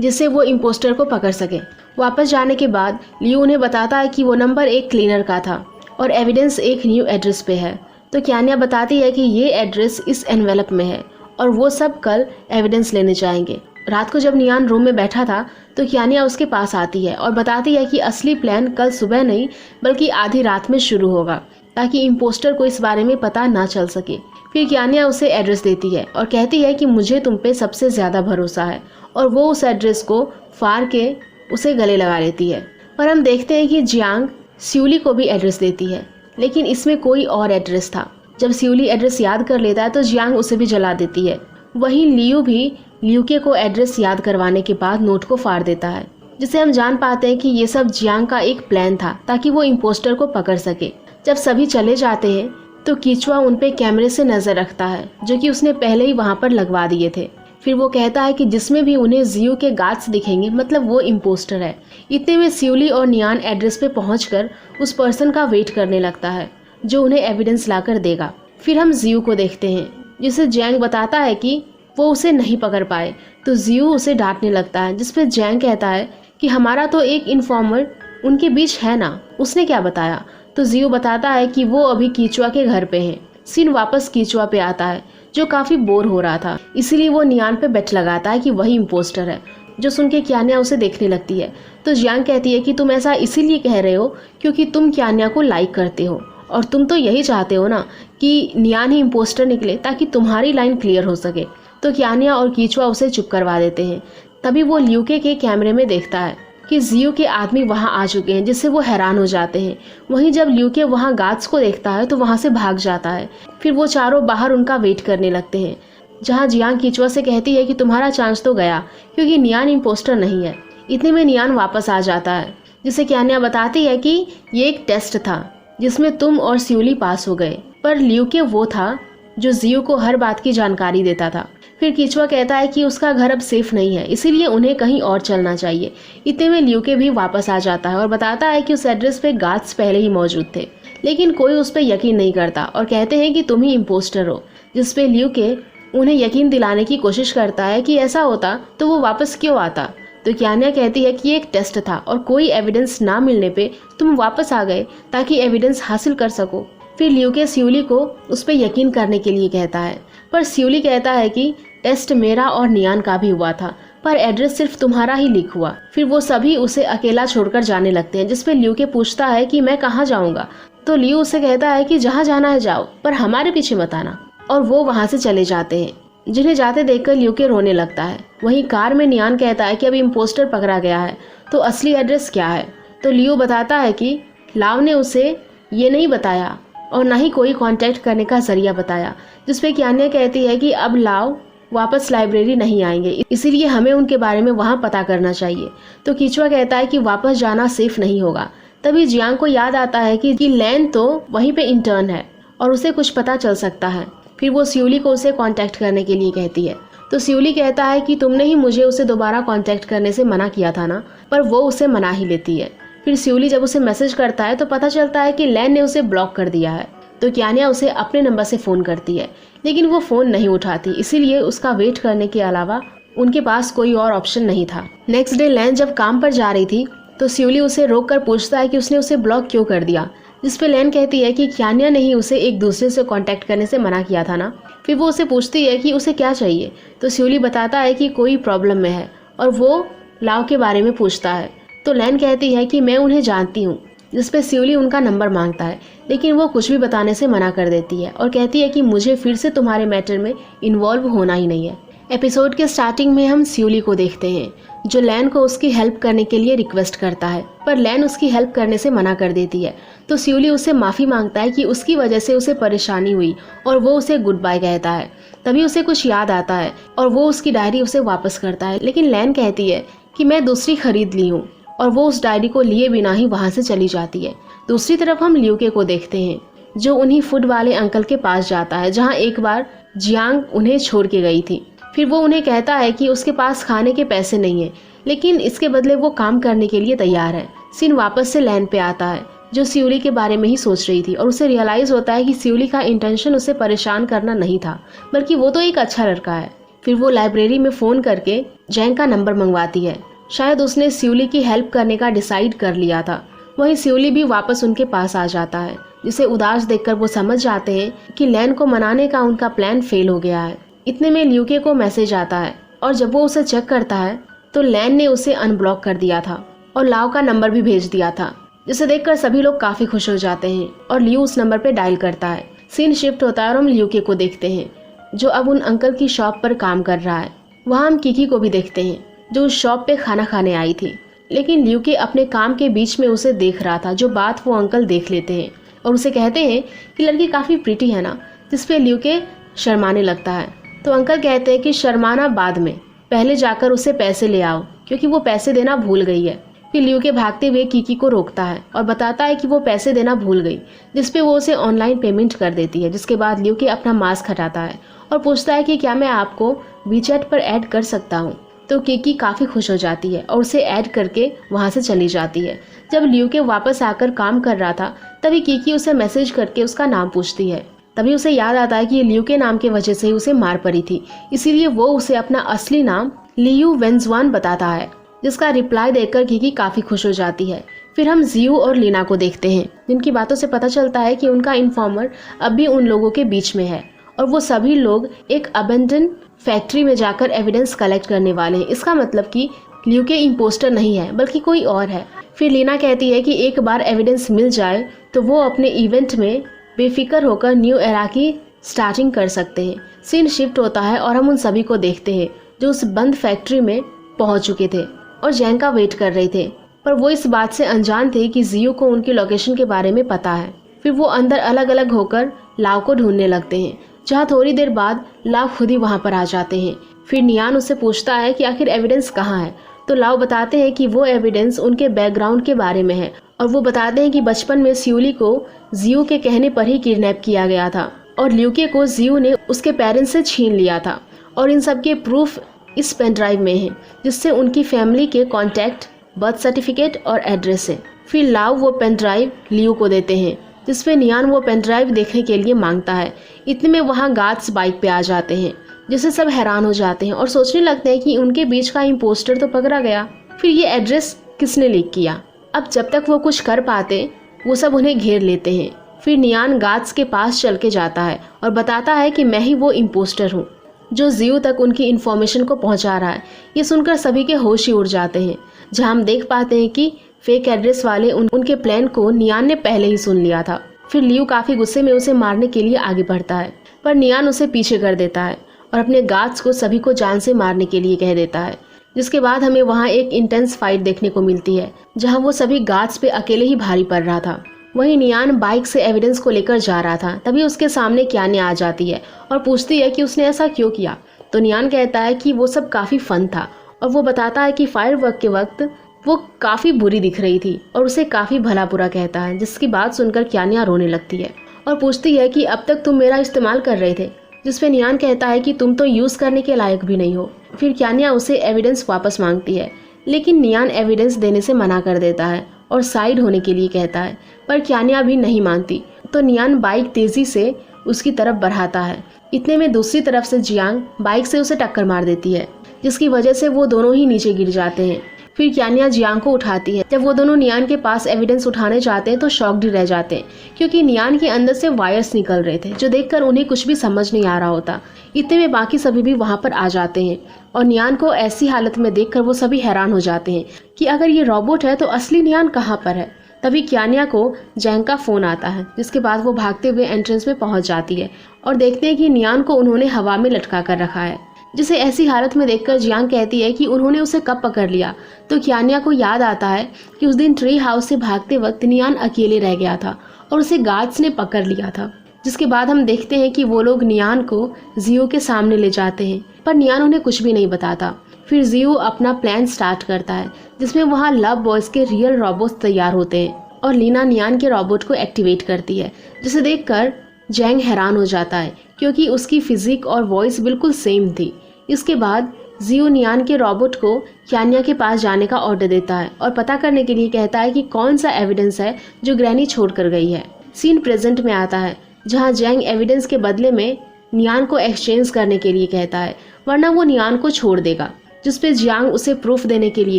जिससे वो इम्पोस्टर को पकड़ सके। वापस जाने के बाद लियू उन्हें बताता है कि वो नंबर एक क्लीनर का था और एविडेंस एक न्यू एड्रेस पे है। तो क्यान्या बताती है कि ये एड्रेस इस एनवेलप में है और वो सब कल एविडेंस लेने जाएंगे। रात को जब नियान रूम में बैठा था तो क्यान्या उसके पास आती है और बताती है कि असली प्लान कल सुबह नहीं बल्कि आधी रात में शुरू होगा ताकि इम्पोस्टर को इस बारे में पता ना चल सके। फिर क्यान्या उसे एड्रेस देती है और कहती है कि मुझे तुम पे सबसे ज़्यादा भरोसा है और वो उस एड्रेस को फाड़ के उसे गले लगा लेती है। पर हम देखते हैं कि जियांग स्यूली को भी एड्रेस देती है, लेकिन इसमें कोई और एड्रेस था। जब स्यूली एड्रेस याद कर लेता है तो जियांग उसे भी जला देती है। वहीं लियू भी ल्यूके को एड्रेस याद करवाने के बाद नोट को फाड़ देता है, जिससे हम जान पाते हैं कि ये सब जियांग का एक प्लान था ताकि वो इम्पोस्टर को पकड़ सके। जब सभी चले जाते हैं तो कीचुआ उन पे कैमरे से नजर रखता है जो कि उसने पहले ही वहां पर लगवा दिए थे। फिर वो कहता है कि जिसमें भी उन्हें जियो के गार्ड्स दिखेंगे मतलब वो इम्पोस्टर है। इतने में स्यूली और नियान एड्रेस पे पहुंचकर उस पर्सन का वेट करने लगता है जो उन्हें एविडेंस लाकर देगा। फिर हम जियो को देखते हैं जिसे जैंग बताता है कि वो उसे नहीं पकड़ पाए, तो जियो उसे डांटने लगता है, जिसपे जैंग कहता है कि हमारा तो एक इन्फॉर्मर उनके बीच है ना, उसने क्या बताया। तो जियो बताता है कि वो अभी कीचुआ के घर पे हैं। सीन वापस कीचुआ पे आता है जो काफी बोर हो रहा था, इसीलिए वो नियान पे बेट लगाता है कि वही इम्पोस्टर है, जो सुन के क्यान्या उसे देखने लगती है। तो जियांग कहती है कि तुम ऐसा इसीलिए कह रहे हो क्योंकि तुम क्यान्या को लाइक करते हो और तुम तो यही चाहते हो ना कि नियान ही इम्पोस्टर निकले ताकि तुम्हारी लाइन क्लियर हो सके। तो क्यान्या और कीचुआ उसे चुप करवा देते हैं। तभी वो ल्यूके के कैमरे में देखता है कि जियो के आदमी वहां आ चुके हैं, जिससे वो हैरान हो जाते हैं। वहीं जब ल्यूके वहां गार्ड्स को देखता है तो वहां से भाग जाता है। फिर वो चारों बाहर उनका वेट करने लगते हैं, जहां जियांग कीचुआ से कहती है कि तुम्हारा चांस तो गया क्योंकि नियान इम्पोस्टर नहीं है। इतने में नियान वापस आ जाता है, जिसे क्यान्या बताती है कि ये एक टेस्ट था जिसमें तुम और स्यूली पास हो गए, पर ल्यूके वो था जो जियो को हर बात की जानकारी देता था। फिर कीचुआ कहता है कि उसका घर अब सेफ नहीं है, इसीलिए उन्हें कहीं और चलना चाहिए। इतने में ल्यूके भी वापस आ जाता है और बताता है कि उस एड्रेस पे गार्ड्स पहले ही मौजूद थे, लेकिन कोई उस पर यकीन नहीं करता और कहते हैं कि तुम ही इम्पोस्टर हो। जिसपे ल्यूके उन्हें यकीन दिलाने की कोशिश करता है कि ऐसा होता तो वो वापस क्यों आता। तो क्यान्या कहती है कि ये एक टेस्ट था और कोई एविडेंस ना मिलने पे तुम वापस आ गए ताकि एविडेंस हासिल कर सको। फिर ल्यूके स्यूली को उस पर यकीन करने के लिए कहता है, पर स्यूली कहता है कि टेस्ट मेरा और नियान का भी हुआ था, पर एड्रेस सिर्फ तुम्हारा ही लीक हुआ। फिर वो सभी उसे अकेला छोड़कर जाने लगते हैं, जिसपे ल्यूके पूछता है कि मैं कहाँ जाऊंगा। तो लियू उसे कहता है कि जहाँ जाना है जाओ, पर हमारे पीछे मत आना, और वो वहाँ से चले जाते हैं। जिन्हें जाते देखकर ल्यूके रोने लगता है। वहीं कार में नियान कहता है कि अब इम्पोस्टर पकड़ा गया है, तो असली एड्रेस क्या है। तो लियू बताता है कि लाव ने उसे ये नहीं बताया और ना ही कोई कांटेक्ट करने का जरिया बताया, जिसपे क्यान्या कहती है कि अब लाव वापस लाइब्रेरी नहीं आएंगे, इसीलिए हमें उनके बारे में वहाँ पता करना चाहिए। तो कीचुआ कहता है कि वापस जाना सेफ नहीं होगा। तभी जियांग को याद आता है कि लैन तो वहीं पे इंटर्न है और उसे कुछ पता चल सकता है। फिर वो स्यूली को उसे कांटेक्ट करने के लिए कहती है। तो स्यूली कहता है कि तुमने ही मुझे उसे दोबारा कांटेक्ट करने से मना किया था ना, पर वो उसे मना ही लेती है। फिर स्यूली जब उसे मैसेज करता है तो पता चलता है कि लैन ने उसे ब्लॉक कर दिया है। तो क्यान्या उसे अपने नंबर से फ़ोन करती है, लेकिन वो फ़ोन नहीं उठाती, इसीलिए उसका वेट करने के अलावा उनके पास कोई और ऑप्शन नहीं था। नेक्स्ट डे लैन जब काम पर जा रही थी तो स्यूली उसे रोक कर पूछता है कि उसने उसे ब्लॉक क्यों कर दिया, जिसपे लैन कहती है कि क्यान्या ने ही उसे एक दूसरे से कांटेक्ट करने से मना किया था ना। फिर वो उसे पूछती है कि उसे क्या चाहिए। तो स्यूली बताता है कि कोई प्रॉब्लम में है और वो लाव के बारे में पूछता है। तो लैन कहती है कि मैं उन्हें जानती हूँ, जिसपे स्यूली उनका नंबर मांगता है, लेकिन वो कुछ भी बताने से मना कर देती है और कहती है कि मुझे फिर से तुम्हारे मैटर में इन्वॉल्व होना ही नहीं है। एपिसोड के स्टार्टिंग में हम स्यूली को देखते हैं जो लैन को उसकी हेल्प करने के लिए रिक्वेस्ट करता है, पर लैन उसकी हेल्प करने से मना कर देती है। तो स्यूली उससे माफ़ी मांगता है कि उसकी वजह से उसे परेशानी हुई और वो उसे गुड बाय कहता है। तभी उसे कुछ याद आता है और वो उसकी डायरी उसे वापस करता है, लेकिन लैन कहती है कि मैं दूसरी खरीद ली हूँ और वो उस डायरी को लिए बिना ही वहाँ से चली जाती है। दूसरी तरफ हम ल्यूके को देखते हैं जो उन्हीं फूड वाले अंकल के पास जाता है जहाँ एक बार जियांग उन्हें छोड़ के गई थी। फिर वो उन्हें कहता है कि उसके पास खाने के पैसे नहीं है, लेकिन इसके बदले वो काम करने के लिए तैयार है। सीन वापस से लैन पे आता है जो स्यूली के बारे में ही सोच रही थी और उसे रियलाइज होता है कि स्यूली का इंटेंशन उसे परेशान करना नहीं था, बल्कि वो तो एक अच्छा लड़का है। फिर वो लाइब्रेरी में फ़ोन करके जैंग का नंबर मंगवाती है। शायद उसने स्यूली की हेल्प करने का डिसाइड कर लिया था। वहीं स्यूली भी वापस उनके पास आ जाता है, जिसे उदास देखकर वो समझ जाते हैं कि लैन को मनाने का उनका प्लान फेल हो गया है। इतने में ल्यूके को मैसेज आता है और जब वो उसे चेक करता है तो लैन ने उसे अनब्लॉक कर दिया था और लाव का नंबर भी भेज दिया था, जिसे देखकर सभी लोग काफी खुश हो जाते हैं और लियू उस नंबर पे डायल करता है। सीन शिफ्ट होता है और हम ल्यूके को देखते हैं जो अब उन अंकल की शॉप पर काम कर रहा है। वहाँ हम किकी को भी देखते हैं जो उस शॉप पे खाना खाने आई थी, लेकिन ल्यूके अपने काम के बीच में उसे देख रहा था, जो बात वो अंकल देख लेते हैं और उसे कहते हैं कि लड़की काफी प्रीटी है ना, जिसपे ल्यूके शर्माने लगता है। तो अंकल कहते हैं कि शर्माना बाद में, पहले जाकर उसे पैसे ले आओ क्योंकि वो पैसे देना भूल गई है। फिर ल्यूके भागते हुए किकी को रोकता है और बताता है कि वो पैसे देना भूल गई, जिसपे वो उसे ऑनलाइन पेमेंट कर देती है। जिसके बाद ल्यूके अपना मास्क हटाता है और पूछता है कि क्या मैं आपको वीचैट पर ऐड कर सकता हूँ। तो किकी काफ़ी खुश हो जाती है और उसे ऐड करके वहाँ से चली जाती है। जब ल्यूके वापस आकर काम कर रहा था तभी किकी उसे मैसेज करके उसका नाम पूछती है। तभी उसे याद आता है कि ये ल्यूके नाम की वजह से ही उसे मार पड़ी थी, इसीलिए वो उसे अपना असली नाम लियू वेंजवान बताता है, जिसका रिप्लाई देखकर किकी काफी खुश हो जाती है। फिर हम जियू और लीना को देखते हैं, जिनकी बातों से पता चलता है कि उनका इन्फॉर्मर अब भी उन लोगों के बीच में है और वो सभी लोग एक अबेंडन फैक्ट्री में जाकर एविडेंस कलेक्ट करने वाले हैं। इसका मतलब कि ल्यूके इम्पोस्टर नहीं है बल्कि कोई और है। फिर लीना कहती है कि एक बार एविडेंस मिल जाए तो वो अपने इवेंट में बेफिक्र होकर न्यू एरा की स्टार्टिंग कर सकते हैं। सीन शिफ्ट होता है और हम उन सभी को देखते हैं जो उस बंद फैक्ट्री में पहुंच चुके थे और जैंग का वेट कर रहे थे, पर वो इस बात से अनजान थे कि जियो को उनकी लोकेशन के बारे में पता है। फिर वो अंदर अलग अलग होकर लाव को ढूंढने लगते हैं, जहाँ थोड़ी देर बाद लाव खुद ही वहाँ पर आ जाते हैं। फिर नियान उससे पूछता है कि आखिर एविडेंस कहाँ है, तो लाव बताते हैं कि वो एविडेंस उनके बैकग्राउंड के बारे में है और वो बताते हैं कि बचपन में स्यूली को जियो के कहने पर ही किडनैप किया गया था और ल्यूके को जियो ने उसके पेरेंट्स से छीन लिया था और इन सब के प्रूफ इस पेन ड्राइव में है, जिससे उनकी फैमिली के कॉन्टैक्ट, बर्थ सर्टिफिकेट और एड्रेस है। फिर लाव वो पेन ड्राइव लियू को देते हैं, जिसपे नियान वो पेन ड्राइव देखने के लिए मांगता है। इतने में वहाँ गार्ड्स बाइक पे आ जाते हैं, जिससे सब हैरान हो जाते हैं और सोचने लगते हैं कि उनके बीच का इम्पोस्टर तो पकड़ा गया, फिर ये एड्रेस किसने लीक किया। अब जब तक वो कुछ कर पाते वो सब उन्हें घेर लेते हैं। फिर नियान गार्ड्स के पास चल के जाता है और बताता है कि मैं ही वो इम्पोस्टर हूँ जो जियो तक उनकी इन्फॉर्मेशन को पहुंचा रहा है। ये सुनकर सभी के होश ही उड़ जाते हैं, जहां हम देख पाते हैं कि फेक एड्रेस वाले उनके प्लान को नियान ने पहले ही सुन लिया था। फिर लियू काफी गुस्से में उसे मारने के लिए आगे बढ़ता है, पर नियान उसे पीछे कर देता है और अपने गार्ड्स को सभी को जान से मारने के लिए कह देता है। जिसके बाद हमें वहाँ एक इंटेंस फाइट देखने को मिलती है, जहाँ वो सभी गार्ड्स पे अकेले ही भारी पड़ रहा था। वहीं नियान बाइक से एविडेंस को लेकर जा रहा था, तभी उसके सामने क्यान्या आ जाती है और पूछती है कि उसने ऐसा क्यों किया। तो नियान कहता है कि वो सब काफ़ी फन था और वो बताता है कि फायरवर्क के वक्त वो काफ़ी बुरी दिख रही थी और उसे काफ़ी भला बुरा कहता है। जिसकी बात सुनकर क्यान्या रोने लगती है और पूछती है कि अब तक तुम मेरा इस्तेमाल कर रहे थे, जिसपे नियान कहता है कि तुम तो यूज़ करने के लायक भी नहीं हो। फिर क्यान्या उसे एविडेंस वापस मांगती है, लेकिन नियान एविडेंस देने से मना कर देता है और साइड होने के लिए कहता है, पर क्यान्या भी नहीं मानती। तो नियान बाइक तेजी से उसकी तरफ बढ़ाता है। इतने में दूसरी तरफ से जियांग बाइक से उसे टक्कर मार देती है, जिसकी वजह से वो दोनों ही नीचे गिर जाते हैं। फिर क्यान्या जियांग को उठाती है। जब वो दोनों नियान के पास एविडेंस उठाने जाते हैं तो शॉक्ड रह जाते हैं, क्योंकि नियान के अंदर से वायर्स निकल रहे थे, जो देखकर उन्हें कुछ भी समझ नहीं आ रहा होता। इतने में बाकी सभी भी वहाँ पर आ जाते हैं और नियान को ऐसी हालत में देखकर वो सभी हैरान हो जाते हैं कि अगर ये रोबोट है तो असली नियान कहाँ पर है। तभी क्यान्या को जैंग का फोन आता है, जिसके बाद वो भागते हुए एंट्रेंस में पहुंच जाती है और देखते हैं कि नियान को उन्होंने हवा में लटका कर रखा है, जिसे ऐसी हालत में देखकर जियांग कहती है कि उन्होंने उसे कब पकड़ लिया। तो क्यान्या को याद आता है कि उस दिन ट्री हाउस से भागते वक्त नियान अकेले रह गया था और उसे गार्ड्स ने पकड़ लिया था। जिसके बाद हम देखते हैं कि वो लोग नियान को जियो के सामने ले जाते हैं, पर नियान उन्हें कुछ भी नहीं बताता। फिर जियो अपना प्लान स्टार्ट करता है, जिसमें वहाँ लव बॉयज के रियल रोबोट्स तैयार होते हैं और लीना नियान के रोबोट को एक्टिवेट करती है, जिसे देखकर जैंग हैरान हो जाता है क्योंकि उसकी फिजिक और वॉइस बिल्कुल सेम थी। इसके बाद जियो नियान के रोबोट को क्यान्या के पास जाने का ऑर्डर देता है और पता करने के लिए कहता है कि कौन सा एविडेंस है जो ग्रैनी छोड़ कर गई है। सीन प्रेजेंट में आता है, जहां जैंग एविडेंस के बदले में नियान को एक्सचेंज करने के लिए कहता है। वरना वो नियान को छोड़ देगा, जिसपे जियांग उसे प्रूफ देने के लिए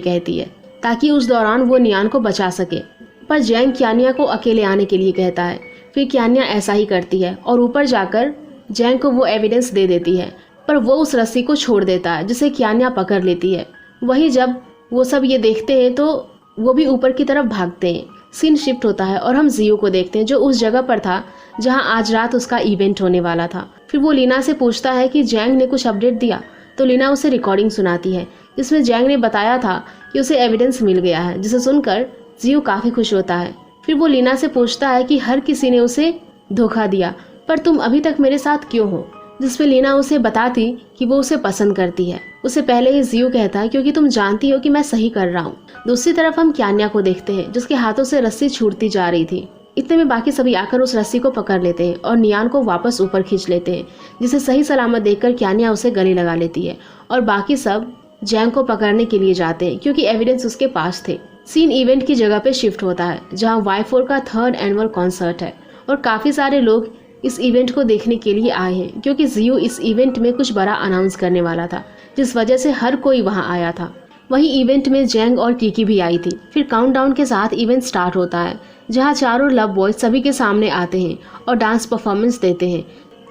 कहती है ताकि उस दौरान वो नियान को बचा सके। पर जियांग क्यानिया को अकेले आने के लिए कहता है। फिर क्यानिया ऐसा ही करती है और ऊपर जाकर जियांग को वो एविडेंस दे देती है, पर वो उस रस्सी को छोड़ देता है जिसे क्यानिया पकड़ लेती है। वहीं जब वो सब ये देखते हैं तो वो भी ऊपर की तरफ भागते हैं। सीन शिफ्ट होता है और हम जियो को देखते हैं जो उस जगह पर था जहां आज रात उसका इवेंट होने वाला था। फिर वो लीना से पूछता है कि जियांग ने कुछ अपडेट दिया, तो लीना उसे रिकॉर्डिंग सुनाती है जिसमें जियांग ने बताया था कि उसे एविडेंस मिल गया है, जिसे सुनकर जियो काफ़ी खुश होता है। फिर वो लीना से पूछता है कि हर किसी ने उसे धोखा दिया, पर तुम अभी तक मेरे साथ क्यों हो, जिसपे लीना उसे बताती कि वो उसे पसंद करती है। उसे पहले ही जियो कहता है क्योंकि तुम जानती हो कि मैं सही कर रहा हूँ। दूसरी तरफ हम क्यानिया को देखते हैं जिसके हाथों से रस्सी छूटती जा रही थी। इतने में बाकी सभी आकर उस रस्सी को पकड़ लेते हैं और नियान को वापस ऊपर खींच लेते हैं, जिसे सही सलामत देखकर क्यानिया उसे गले लगा लेती है और बाकी सब जियांग को पकड़ने के लिए जाते हैं क्योंकि एविडेंस उसके पास थे। सीन इवेंट की जगह पे शिफ्ट होता है जहां Y4 का 3rd एनुअल कॉन्सर्ट है और काफ़ी सारे लोग इस इवेंट को देखने के लिए आए हैं क्योंकि जियो इस इवेंट में कुछ बड़ा अनाउंस करने वाला था, जिस वजह से हर कोई वहां आया था। वहीं इवेंट में जेंग और कीकी भी आई थी। फिर काउंटडाउन के साथ इवेंट स्टार्ट होता है जहां चारों लव बॉयज सभी के सामने आते हैं और डांस परफॉर्मेंस देते हैं,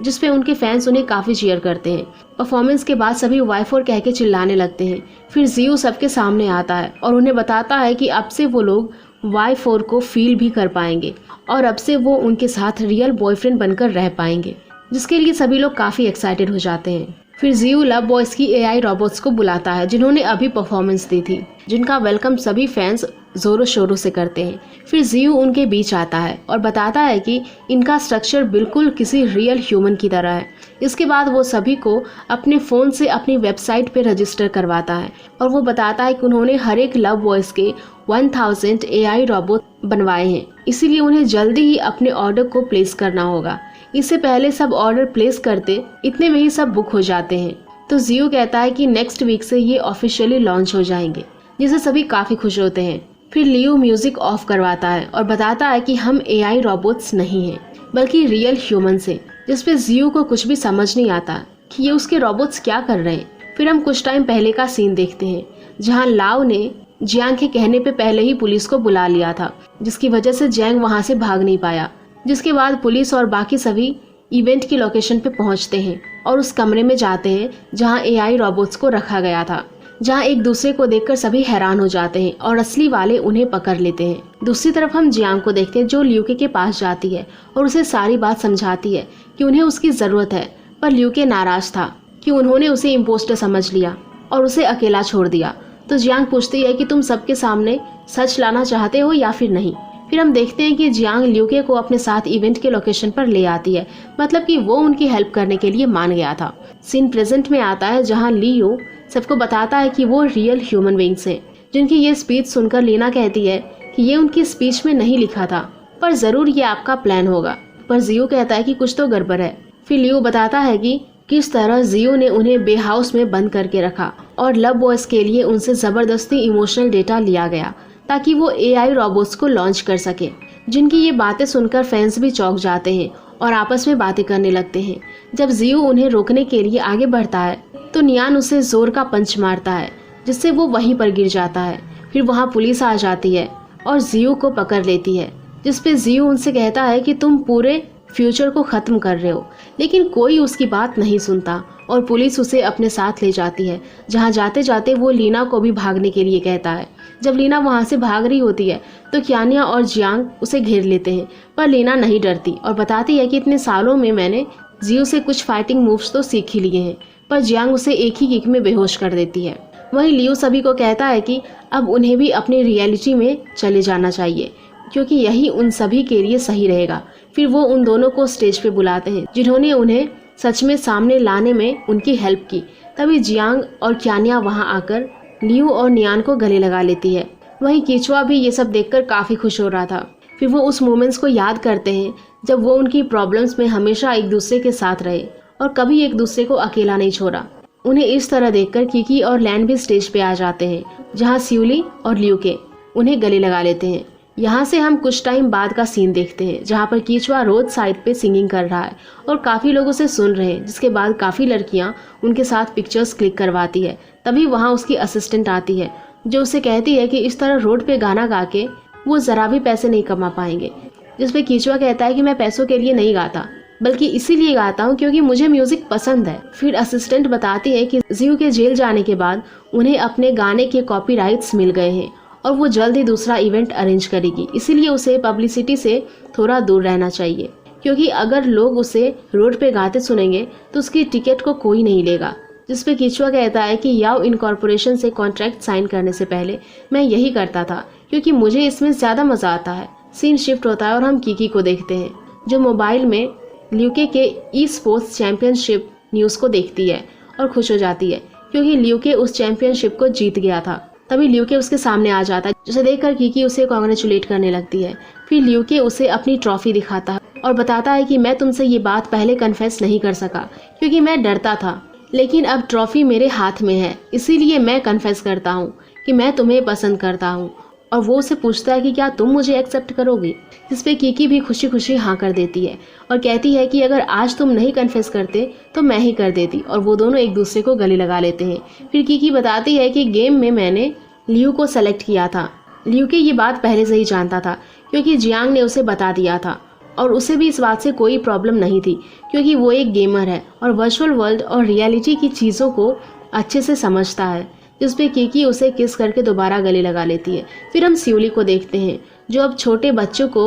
जिसपे उनके फैंस उन्हें काफ़ी चीयर करते हैं। परफॉर्मेंस के बाद सभी Y4 कह के चिल्लाने लगते हैं। फिर जियो सबके सामने आता है और उन्हें बताता है कि अब से वो लोग Y4 को फील भी कर पाएंगे और अब से वो उनके साथ रियल बॉयफ्रेंड बनकर रह पाएंगे, जिसके लिए सभी लोग काफ़ी एक्साइटेड हो जाते हैं। फिर जियो लव बॉयज की AI रोबोट्स को बुलाता है जिन्होंने अभी परफॉर्मेंस दी थी, जिनका वेलकम सभी फैंस जोरों शोरों से करते हैं। फिर जियो उनके बीच आता है और बताता है कि इनका स्ट्रक्चर बिल्कुल किसी रियल ह्यूमन की तरह है। इसके बाद वो सभी को अपने फ़ोन से अपनी वेबसाइट पे रजिस्टर करवाता है और वो बताता है कि उन्होंने हर एक लव बॉयज़ के 1000 AI रोबोट बनवाए हैं, इसीलिए उन्हें जल्दी ही अपने ऑर्डर को प्लेस करना होगा। इससे पहले सब ऑर्डर प्लेस करते इतने में ही सब बुक हो जाते हैं। तो जियो कहता है कि नेक्स्ट वीक से ये ऑफिशियली लॉन्च हो जाएंगे, जिससे सभी काफ़ी खुश होते हैं। फिर लियो म्यूजिक ऑफ करवाता है और बताता है कि हम AI रोबोट्स नहीं हैं बल्कि रियल ह्यूमन्स हैं, जिसपे जियो को कुछ भी समझ नहीं आता कि ये उसके रोबोट्स क्या कर रहे हैं। फिर हम कुछ टाइम पहले का सीन देखते हैं जहाँ लाओ ने जियांग के कहने पे पहले ही पुलिस को बुला लिया था, जिसकी वजह से जियांग वहाँ से भाग नहीं पाया। जिसके बाद पुलिस और बाकी सभी इवेंट की लोकेशन पे पहुँचते हैं और उस कमरे में जाते हैं जहाँ AI रोबोट्स को रखा गया था, जहाँ एक दूसरे को देखकर सभी हैरान हो जाते हैं और असली वाले उन्हें पकड़ लेते हैं। दूसरी तरफ हम जियांग को देखते हैं जो ल्यूके के पास जाती है और उसे सारी बात समझाती है कि उन्हें उसकी ज़रूरत है, पर ल्यूके नाराज था कि उन्होंने उसे इम्पोस्टर समझ लिया और उसे अकेला छोड़ दिया। तो जियांग पूछती है कि तुम सबके सामने सच लाना चाहते हो या फिर नहीं। फिर हम देखते हैं कि जियांग ल्यूके को अपने साथ इवेंट के लोकेशन पर ले आती है, मतलब कि वो उनकी हेल्प करने के लिए मान गया था। सीन प्रेजेंट में आता है जहाँ लियो सबको बताता है कि वो रियल ह्यूमन बीइंग्स हैं, जिनकी ये स्पीच सुनकर लीना कहती है कि ये उनकी स्पीच में नहीं लिखा था, पर ज़रूर ये आपका प्लान होगा। पर जियो कहता है कि कुछ तो गड़बड़ है। फिर लियो बताता है कि किस तरह जियो ने उन्हें बे हाउस में बंद करके रखा और लव बॉयज के लिए उनसे ज़बरदस्ती इमोशनल डेटा लिया गया ताकि वो AI रोबोट्स को लॉन्च कर सके। जिनकी ये बातें सुनकर फैंस भी चौंक जाते हैं और आपस में बातें करने लगते हैं। जब जियो उन्हें रोकने के लिए आगे बढ़ता है तो नियान उसे जोर का पंच मारता है, जिससे वो वहीं पर गिर जाता है। फिर वहाँ पुलिस आ जाती है और जियो को पकड़ लेती है, जिसपे जियो उनसे कहता है कि तुम पूरे फ्यूचर को ख़त्म कर रहे हो, लेकिन कोई उसकी बात नहीं सुनता और पुलिस उसे अपने साथ ले जाती है, जहाँ जाते जाते वो लीना को भी भागने के लिए कहता है। जब लीना वहाँ से भाग रही होती है तो क्यानिया और जियांग उसे घेर लेते हैं, पर लीना नहीं डरती और बताती है कि इतने सालों में मैंने जियो से कुछ फाइटिंग मूव्स तो सीख ही लिए हैं, पर जियांग उसे एक ही किक में बेहोश कर देती है। वहीं लियो सभी को कहता है कि अब उन्हें भी अपनी रियलिटी में चले जाना चाहिए, क्योंकि यही उन सभी के लिए सही रहेगा। फिर वो उन दोनों को स्टेज पे बुलाते हैं जिन्होंने उन्हें सच में सामने लाने में उनकी हेल्प की। तभी जियांग और क्यानिया वहां आकर लियो और नियान को गले लगा लेती है। वहीं कीचुआ भी ये सब देखकर काफ़ी खुश हो रहा था। फिर वो उस मोमेंट्स को याद करते हैं जब वो उनकी प्रॉब्लम्स में हमेशा एक दूसरे के साथ रहे और कभी एक दूसरे को अकेला नहीं छोड़ा। उन्हें इस तरह देखकर कीकी और लैन भी स्टेज पे आ जाते हैं, जहाँ स्यूली और ल्यूके उन्हें गले लगा लेते हैं। यहाँ से हम कुछ टाइम बाद का सीन देखते हैं जहाँ पर कीचुआ रोड साइड पे सिंगिंग कर रहा है और काफ़ी लोग उसे सुन रहे हैं, जिसके बाद काफ़ी लड़कियाँ उनके साथ पिक्चर्स क्लिक करवाती है। तभी वहाँ उसकी असिस्टेंट आती है जो उसे कहती है कि इस तरह रोड पे गाना गा के वो ज़रा भी पैसे नहीं कमा पाएंगे। जिस पे कीचुआ कहता है कि मैं पैसों के लिए नहीं गाता, बल्कि इसीलिए गाता हूँ क्योंकि मुझे म्यूजिक पसंद है। फिर असिस्टेंट बताती है कि जियो के जेल जाने के बाद उन्हें अपने गाने के कॉपीराइट्स मिल गए हैं और वो जल्द ही दूसरा इवेंट अरेंज करेगी, इसीलिए उसे पब्लिसिटी से थोड़ा दूर रहना चाहिए, क्योंकि अगर लोग उसे रोड पे गाते सुनेंगे तो उसकी टिकट को कोई नहीं लेगा। जिस पे कीचुआ कहता है कि याओ इनकॉर्पोरेशन से कॉन्ट्रैक्ट साइन करने से पहले मैं यही करता था क्योंकि मुझे इसमें ज़्यादा मज़ा आता है। सीन शिफ्ट होता है और हम कीकी को देखते हैं जो मोबाइल में ल्यूके के ई स्पोर्ट्स चैंपियनशिप न्यूज़ को देखती है और खुश हो जाती है क्योंकि ल्यूके उस चैंपियनशिप को जीत गया था। तभी ल्यूके उसके सामने आ जाता है, जिसे देखकर कीकी उसे कॉन्ग्रेचुलेट करने लगती है। फिर ल्यूके उसे अपनी ट्रॉफी दिखाता है और बताता है कि मैं तुमसे ये बात पहले कन्फेस नहीं कर सका क्योंकि मैं डरता था, लेकिन अब ट्रॉफी मेरे हाथ में है, इसीलिए मैं कन्फेस करता हूँ कि मैं तुम्हें पसंद करता हूँ। और वो उसे पूछता है कि क्या तुम मुझे एक्सेप्ट करोगी, जिस पे कीकी भी खुशी खुशी हाँ कर देती है और कहती है कि अगर आज तुम नहीं कन्फेस करते तो मैं ही कर देती। और वो दोनों एक दूसरे को गले लगा लेते हैं। फिर कीकी बताती है कि गेम में मैंने लियू को सेलेक्ट किया था। लियू के ये बात पहले से ही जानता था क्योंकि जियांग ने उसे बता दिया था और उसे भी इस बात से कोई प्रॉब्लम नहीं थी क्योंकि वो एक गेमर है और वर्चुअल वर्ल्ड और रियलिटी की चीज़ों को अच्छे से समझता है। जिस पे कीकी उसे किस करके दोबारा गले लगा लेती है। फिर हम सियोली को देखते हैं जो अब छोटे बच्चों को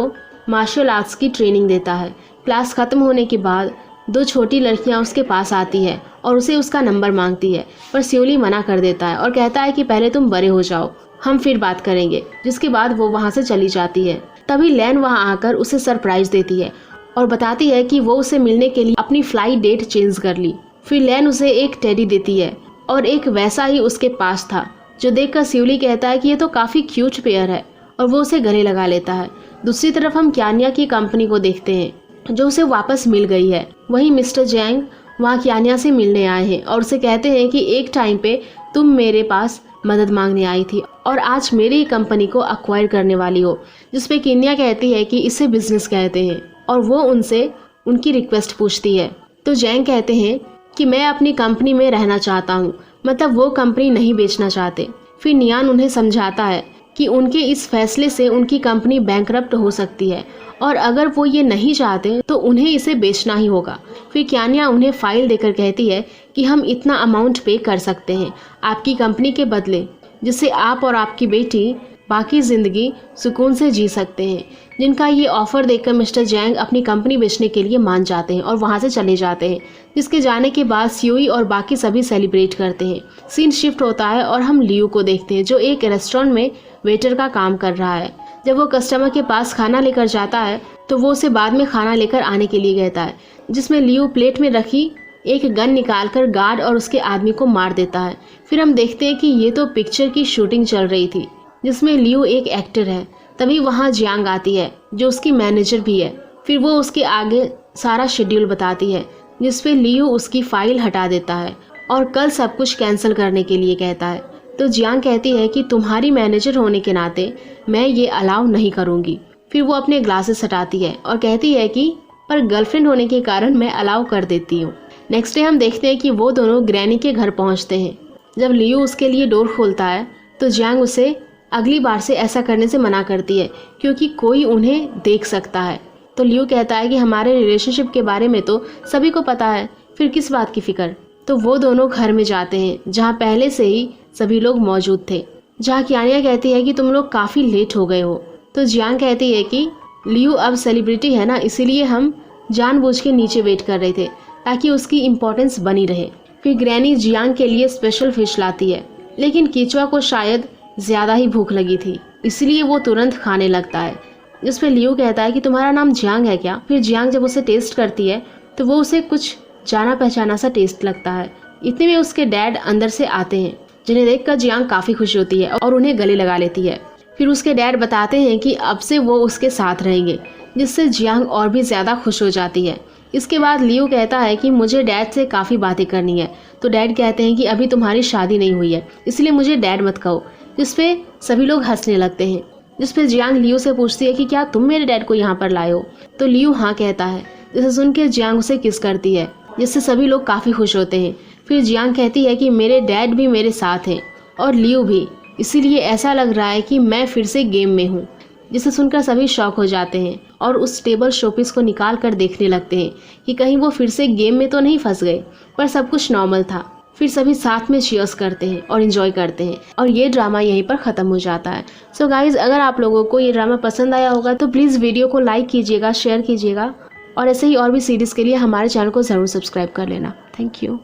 मार्शल आर्ट्स की ट्रेनिंग देता है। क्लास ख़त्म होने के बाद दो छोटी लड़कियां उसके पास आती है और उसे उसका नंबर मांगती है, पर सियोली मना कर देता है और कहता है कि पहले तुम बड़े हो जाओ, हम फिर बात करेंगे। जिसके बाद वो वहाँ से चली जाती है। तभी लैन वहाँ आकर उसे सरप्राइज देती है और बताती है कि वो उसे मिलने के लिए अपनी फ्लाइट डेट चेंज कर ली। फिर लैन उसे एक टेडी देती है और एक वैसा ही उसके पास था, जो देखकर सियोली कहता है कि ये तो काफ़ी क्यूट पेयर है और वो उसे गले लगा लेता है। दूसरी तरफ हम क्यानिया की कंपनी को देखते हैं जो उसे वापस मिल गई है। वहीं मिस्टर जैंग वहाँ क्यानिया से मिलने आए हैं और उसे कहते हैं कि एक टाइम पे तुम मेरे पास मदद मांगने आई थी और आज मेरी कंपनी को अक्वायर करने वाली हो। जिसपे किन्या कहती है कि इसे बिजनेस कहते हैं और वो उनसे उनकी रिक्वेस्ट पूछती है। तो जैंग कहते हैं कि मैं अपनी कंपनी में रहना चाहता हूँ, मतलब वो कंपनी नहीं बेचना चाहते। फिर नियान उन्हें समझाता है कि उनके इस फैसले से उनकी कंपनी बैंकरप्ट हो सकती है और अगर वो ये नहीं चाहते तो उन्हें इसे बेचना ही होगा। फिर क्यानिया उन्हें फाइल देकर कहती है कि हम इतना अमाउंट पे कर सकते हैं आपकी कंपनी के बदले, जिससे आप और आपकी बेटी बाकी ज़िंदगी सुकून से जी सकते हैं। जिनका ये ऑफ़र देखकर मिस्टर जैंग अपनी कंपनी बेचने के लिए मान जाते हैं और वहाँ से चले जाते हैं। जिसके जाने के बाद सियोई और बाकी सभी सेलिब्रेट करते हैं। सीन शिफ्ट होता है और हम लियू को देखते हैं जो एक रेस्टोरेंट में वेटर का काम कर रहा है। जब वो कस्टमर के पास खाना लेकर जाता है तो वो उसे बाद में खाना लेकर आने के लिए कहता है, जिसमें लियू प्लेट में रखी एक गन निकालकर गार्ड और उसके आदमी को मार देता है। फिर हम देखते हैं कि ये तो पिक्चर की शूटिंग चल रही थी जिसमें लियू एक एक्टर है। तभी वहाँ जियांग आती है जो उसकी मैनेजर भी है। फिर वो उसके आगे सारा शेड्यूल बताती है जिसपे लियू उसकी फाइल हटा देता है और कल सब कुछ कैंसिल करने के लिए कहता है। तो जियांग कहती है कि तुम्हारी मैनेजर होने के नाते मैं ये अलाउ नहीं करूँगी। फिर वो अपने ग्लासेस हटाती है और कहती है कि पर गर्लफ्रेंड होने के कारण मैं अलाउ कर देती हूँ। नेक्स्ट डे हम देखते हैं कि वो दोनों ग्रैनी के घर पहुँचते हैं। जब लियू उसके लिए डोर खोलता है तो जियांग उसे अगली बार से ऐसा करने से मना करती है क्योंकि कोई उन्हें देख सकता है। तो लियू कहता है कि हमारे रिलेशनशिप के बारे में तो सभी को पता है, फिर किस बात की फिक्र। तो वो दोनों घर में जाते हैं जहाँ पहले से ही सभी लोग मौजूद थे, जहाँ क्यानिया कहती है कि तुम लोग काफ़ी लेट हो गए हो। तो जियांग कहती है कि लियू अब सेलिब्रिटी है ना, इसीलिए हम जानबूझ के नीचे वेट कर रहे थे ताकि उसकी इम्पोर्टेंस बनी रहे। फिर ग्रैनी जियांग के लिए स्पेशल फिश लाती है, लेकिन कीचुआ को शायद ज़्यादा ही भूख लगी थी इसलिए वो तुरंत खाने लगता है। जिस पे लियू कहता है कि तुम्हारा नाम जियांग है क्या। फिर जियांग जब उसे टेस्ट करती है तो वो उसे कुछ जाना पहचाना सा टेस्ट लगता है। इतने में उसके डैड अंदर से आते हैं जिन्हें देखकर जियांग काफ़ी खुश होती है और उन्हें गले लगा लेती है। फिर उसके डैड बताते हैं कि अब से वो उसके साथ रहेंगे, जिससे जियांग और भी ज़्यादा खुश हो जाती है। इसके बाद लियू कहता है कि मुझे डैड से काफ़ी बातें करनी है। तो डैड कहते हैं कि अभी तुम्हारी शादी नहीं हुई है इसलिए मुझे डैड मत कहो, जिस पे सभी लोग हंसने लगते हैं। जिस पे जियांग लियू से पूछती है कि क्या तुम मेरे डैड को यहाँ पर लाए हो, तो लियू हाँ कहता है, जिसे सुन के जियांग उसे किस करती है, जिससे सभी लोग काफ़ी खुश होते हैं। फिर जियांग कहती है कि मेरे डैड भी मेरे साथ हैं और लियू भी, इसीलिए ऐसा लग रहा है कि मैं फिर से गेम में हूँ, जिसे सुनकर सभी शॉक हो जाते हैं और उस टेबल शोपीस को निकाल कर देखने लगते हैं कि कहीं वो फिर से गेम में तो नहीं फंस गए, पर सब कुछ नॉर्मल था। फिर सभी साथ में चीयर्स करते हैं और एंजॉय करते हैं और ये ड्रामा यहीं पर ख़त्म हो जाता है। सो गाइज़, अगर आप लोगों को ये ड्रामा पसंद आया होगा तो प्लीज़ वीडियो को लाइक कीजिएगा, शेयर कीजिएगा और ऐसे ही और भी सीरीज़ के लिए हमारे चैनल को ज़रूर सब्सक्राइब कर लेना। Thank you.